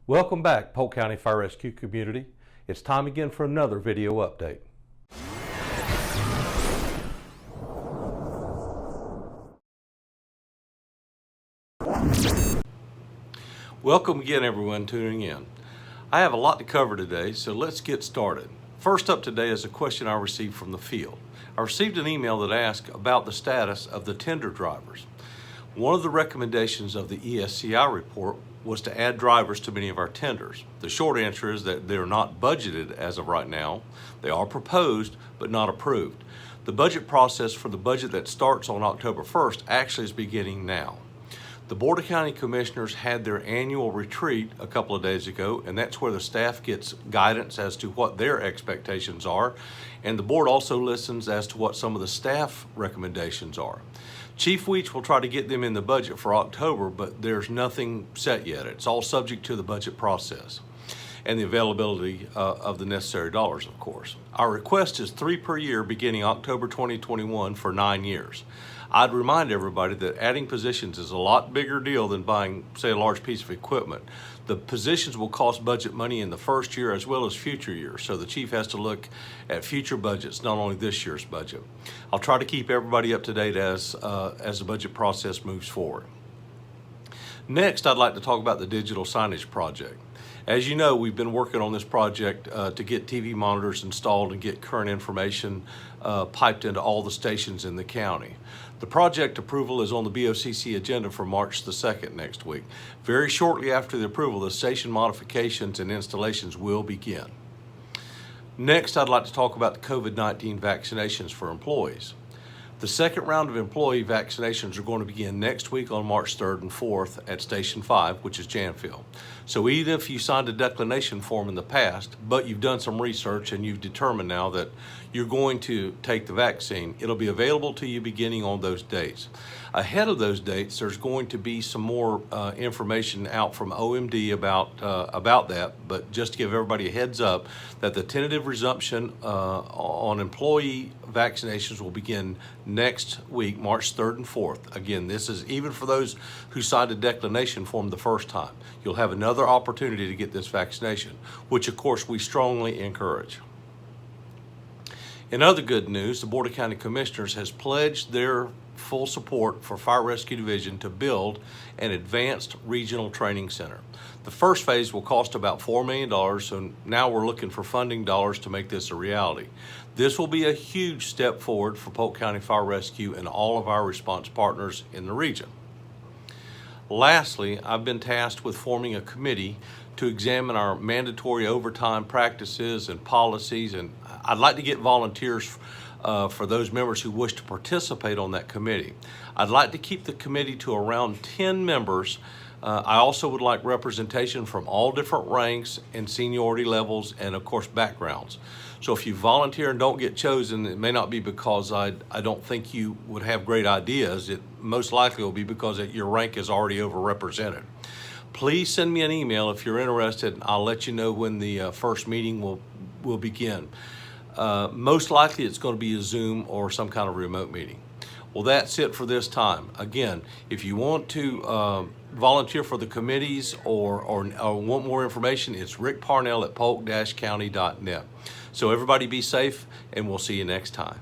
Welcome back, Polk County Fire Rescue community. It's time again for another video update. Welcome again, everyone tuning in. I have a lot to cover today, so let's get started. First up today is a question I received from the field. I received an email that asked about the status of the tender drivers. One of the recommendations of the ESCI report was to add drivers to many of our tenders. The short answer is that they're not budgeted as of right now. They are proposed, but not approved. The budget process for the budget that starts on October 1st actually is beginning now. The Board of County Commissioners had their annual retreat a couple of days ago, and that's where the staff gets guidance as to what their expectations are, and the board also listens as to what some of the staff recommendations are. Chief Weech will try to get them in the budget for October, but there's nothing set yet. It's all subject to the budget process and the availability of the necessary dollars, of course. Our request is 3 per year beginning October 2021 for 9 years. I'd remind everybody that adding positions is a lot bigger deal than buying, say, a large piece of equipment. The positions will cost budget money in the first year as well as future years, so the chief has to look at future budgets, not only this year's budget. I'll try to keep everybody up to date as the budget process moves forward. Next, I'd like to talk about the digital signage project. As you know, we've been working on this project to get TV monitors installed and get current information piped into all the stations in the county. The project approval is on the BOCC agenda for March the 2nd next week. Very shortly after the approval, the station modifications and installations will begin. Next, I'd like to talk about the COVID-19 vaccinations for employees. The second round of employee vaccinations are going to begin next week on March 3rd and 4th at Station 5, which is Janfield. So even if you signed a declination form in the past, but you've done some research and you've determined now that you're going to take the vaccine, it'll be available to you beginning on those dates. Ahead of those dates, there's going to be some more information out from OMD about that, but just to give everybody a heads up that the tentative resumption on employee vaccinations will begin next week, March 3rd and 4th. Again, this is even for those who signed a declination form the first time. You'll have another opportunity to get this vaccination, which of course we strongly encourage. In other good news, the Board of County Commissioners has pledged their full support for Fire Rescue Division to build an advanced regional training center. The first phase will cost about $4 million, so now we're looking for funding dollars to make this a reality. This will be a huge step forward for Polk County Fire Rescue and all of our response partners in the region. Lastly, I've been tasked with forming a committee to examine our mandatory overtime practices and policies, and I'd like to get volunteers for those members who wish to participate on that committee. I'd like to keep the committee to around 10 members. I also would like representation from all different ranks and seniority levels and of course backgrounds. So if you volunteer and don't get chosen, it may not be because I don't think you would have great ideas. It most likely will be because your rank is already overrepresented. Please send me an email if you're interested. I'll let you know when the first meeting will begin. Most likely it's going to be a Zoom or some kind of remote meeting. Well, that's it for this time. Again, if you want to volunteer for the committees or want more information, it's Rick Parnell at polk-county.net. So everybody be safe, and we'll see you next time.